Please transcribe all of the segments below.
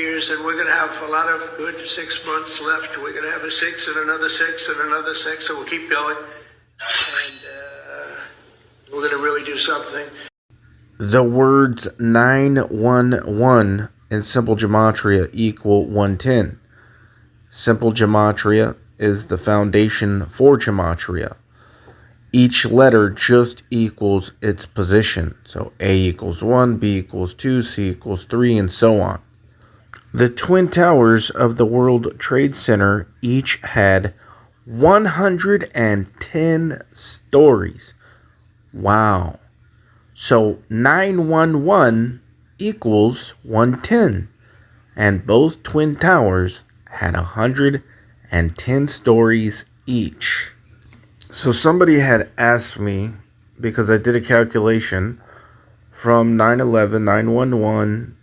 years, and we're going to have a lot of good 6 months left. We're going to have a 6 and another 6 and another 6, so we'll keep going. And we're going to really do something. The words 911 in simple gematria equal 110. Simple gematria is the foundation for gematria. Each letter just equals its position. So A equals 1, B equals 2, C equals 3, and so on. The Twin Towers of the World Trade Center each had 110 stories. Wow. So 911 equals 110. And both Twin Towers had 110 stories each. So somebody had asked me, because I did a calculation from 9/11, 9/11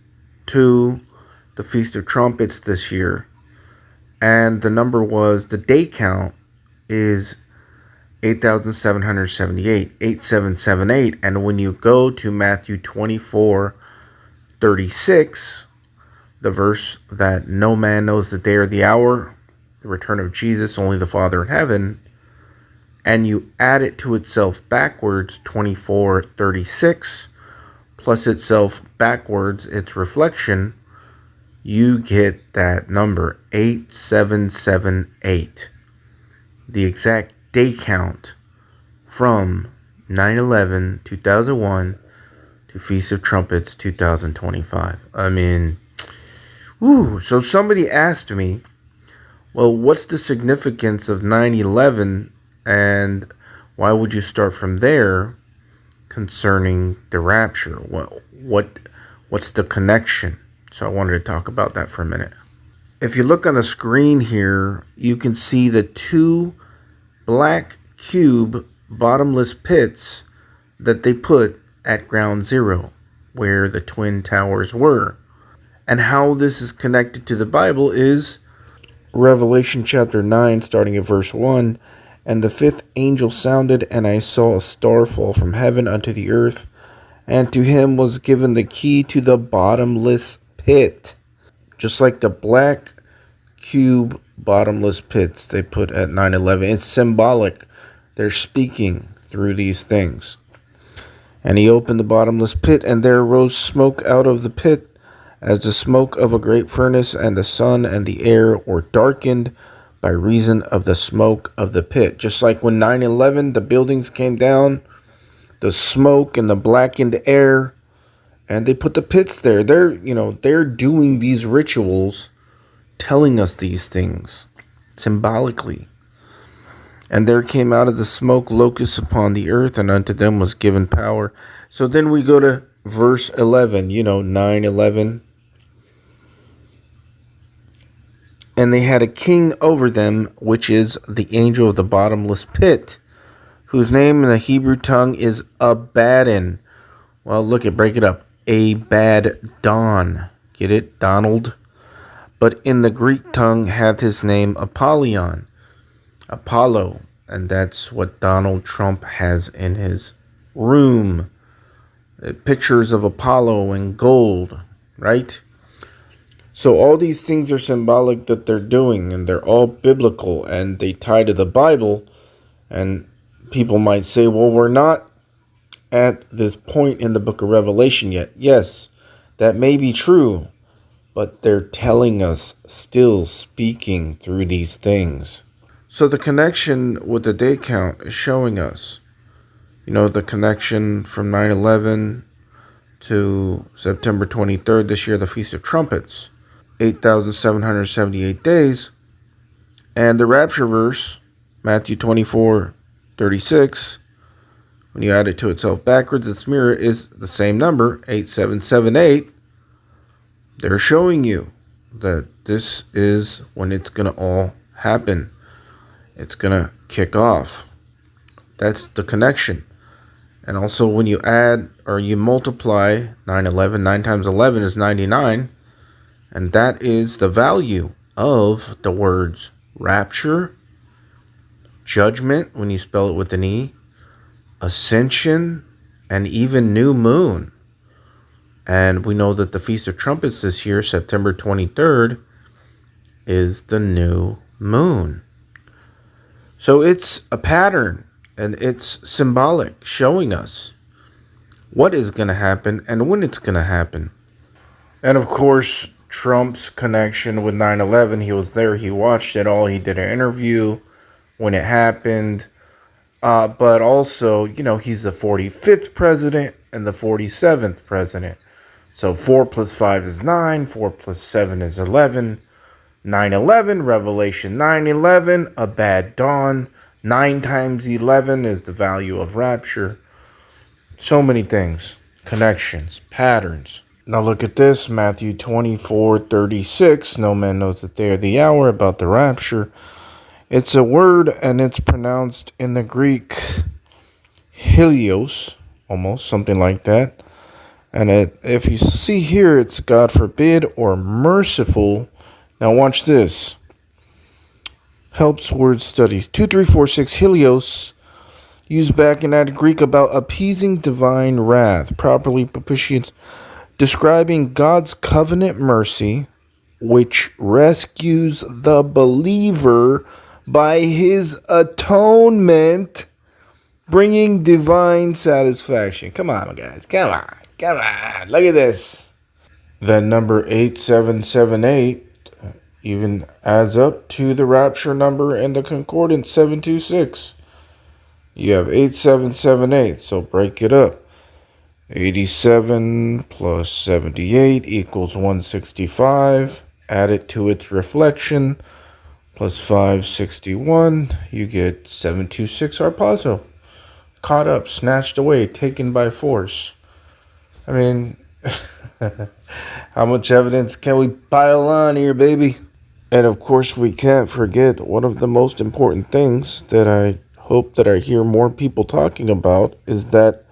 to the Feast of Trumpets this year, and the number was, the day count is 8,778, 8778, and when you go to Matthew 24:36, the verse that no man knows the day or the hour, the return of Jesus, only the Father in heaven, and you add it to itself backwards, 24:36, plus itself backwards, its reflection, you get that number, 8778. The exact day count from 9/11, 2001 to Feast of Trumpets 2025. I mean, so somebody asked me, well, what's the significance of 9/11, and why would you start from there concerning the rapture? What's the connection? So I wanted to talk about that for a minute. If you look on the screen here, you can see the two black cube bottomless pits that they put at ground zero, where the Twin Towers were. And how this is connected to the Bible is Revelation chapter 9, starting at verse 1. And the fifth angel sounded, and I saw a star fall from heaven unto the earth, and to him was given the key to the bottomless pit. Just like the black cube bottomless pits they put at 9/11. It's symbolic. They're speaking through these things. And he opened the bottomless pit, and there arose smoke out of the pit, as the smoke of a great furnace, and the sun and the air were darkened by reason of the smoke of the pit. Just like when 9/11, the buildings came down, the smoke and the blackened air, and they put the pits there. They're doing these rituals, telling us these things symbolically. And there came out of the smoke locusts upon the earth, and unto them was given power. So then we go to verse 11, 9/11. And they had a king over them, which is the angel of the bottomless pit, whose name in the Hebrew tongue is Abaddon. Well, break it up. Abaddon. Get it? Donald. But in the Greek tongue hath his name Apollyon. Apollo. And that's what Donald Trump has in his room. Pictures of Apollo in gold, right? So all these things are symbolic that they're doing, and they're all biblical, and they tie to the Bible. And people might say, well, we're not at this point in the book of Revelation yet. Yes, that may be true, but they're telling us, still speaking through these things. So the connection with the day count is showing us, the connection from 9/11 to September 23rd this year, the Feast of Trumpets. 8,778 days, and the rapture verse, Matthew 24:36, when you add it to itself backwards, its mirror is the same number, 8778. They're showing you that this is when it's going to all happen. It's going to kick off. That's the connection. And also when you add or you multiply 9/11, 9 times 11 is 99. And that is the value of the words rapture, judgment, when you spell it with an E, ascension, and even new moon. And we know that the Feast of Trumpets this year, September 23rd, is the new moon. So it's a pattern, and it's symbolic, showing us what is going to happen and when it's going to happen. And of course, Trump's connection with 9/11, he was there, he watched it all, he did an interview when it happened. But also, he's the 45th president and the 47th president. So 4 plus 5 is 9, 4 plus 7 is 11. 9/11, Revelation 9/11, a bad dawn. 9 times 11 is the value of rapture. So many things, connections, patterns. Now look at this, Matthew 24:36. No man knows the day or the hour about the rapture. It's a word, and it's pronounced in the Greek Helios, almost, something like that. And if you see here, it's God forbid or merciful. Now watch this. Helps word studies. 2346 Helios, used back in that Greek about appeasing divine wrath, properly propitiates, describing God's covenant mercy, which rescues the believer by his atonement, bringing divine satisfaction. Come on, guys. Come on. Look at this. That number 8778 even adds up to the rapture number in the concordance 726. You have 8778, so break it up. 87 plus 78 equals 165. Add it to its reflection. Plus 561, you get 726 Harpazo. Caught up, snatched away, taken by force. I mean, how much evidence can we pile on here, baby? And of course, we can't forget one of the most important things that I hope that I hear more people talking about is that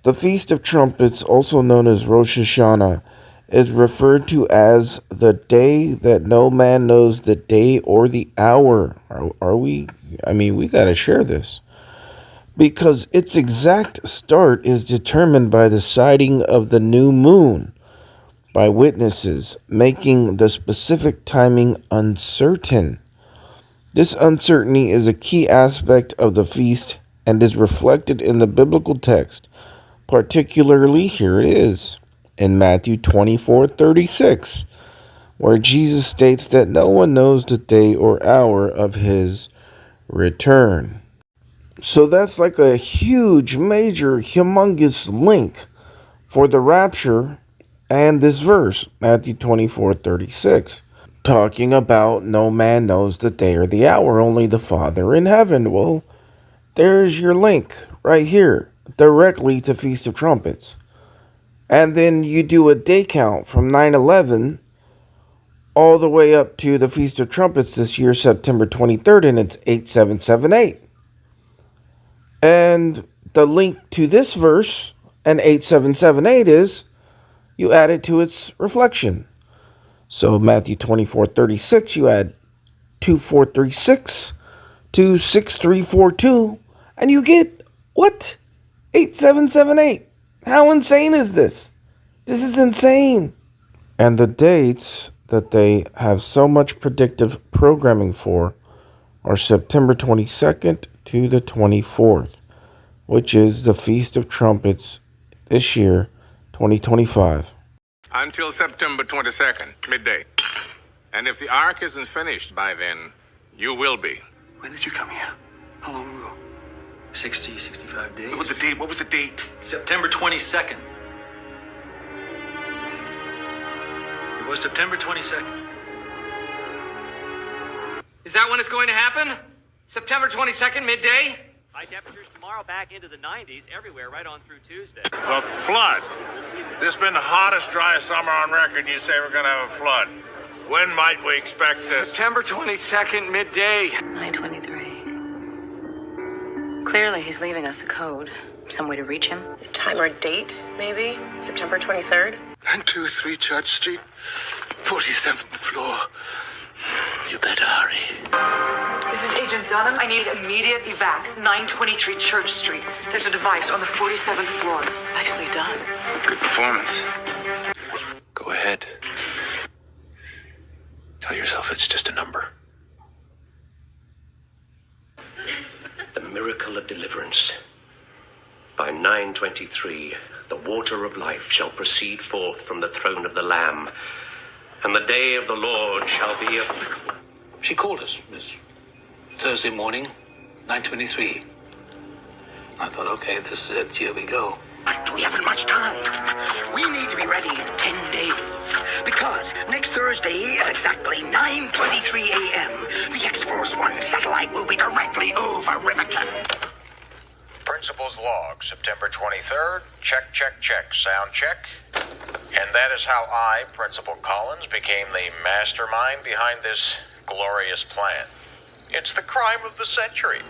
the Feast of Trumpets, also known as Rosh Hashanah, is referred to as the day that no man knows the day or the hour. Are we? I mean, we got to share this. Because its exact start is determined by the sighting of the new moon by witnesses, making the specific timing uncertain. This uncertainty is a key aspect of the feast and is reflected in the biblical text. Particularly, here it is, in Matthew 24:36, where Jesus states that no one knows the day or hour of his return. So that's like a huge, major, humongous link for the rapture and this verse, Matthew 24:36, talking about no man knows the day or the hour, only the Father in heaven. Well, there's your link right here, directly to Feast of Trumpets. And then you do a day count from 9/11 all the way up to the Feast of Trumpets this year, September 23rd, and it's 8778. And the link to this verse and 8778 is you add it to its reflection. So Matthew 24:36, you add 2436 to 6342, and you get what? 8778. How insane is this? This is insane. And the dates that they have so much predictive programming for are September 22nd to the 24th, which is the Feast of Trumpets this year, 2025. Until September 22nd, midday. And if the ark isn't finished by then, you will be. When did you come here? How long ago? 60, 65 days. What was the date? What was the date? September 22nd. It was September 22nd. Is that when it's going to happen? September 22nd, midday? High temperatures tomorrow, back into the 90s everywhere right on through Tuesday. The flood. This has been the hottest, driest summer on record. You say we're going to have a flood. When might we expect this? September 22nd, midday. 9:23. Clearly, he's leaving us a code. Some way to reach him. Time or date, maybe? September 23rd? 923 Church Street, 47th floor. You better hurry. This is Agent Dunham. I need immediate evac. 923 Church Street. There's a device on the 47th floor. Nicely done. Good performance. Go ahead. Tell yourself it's just a number. The miracle of deliverance. By 9:23, the water of life shall proceed forth from the throne of the Lamb, and the day of the Lord shall be a... She called us, Miss. Thursday morning, 9:23. I thought, okay, this is it. Here we go. But we haven't much time. We need to be ready in 10 days. Because next Thursday at exactly 9:23 a.m., the X-Force One satellite will be directly over Riverton. Principal's log, September 23rd. Check, check, check. Sound check. And that is how I, Principal Collins, became the mastermind behind this glorious plan. It's the crime of the century.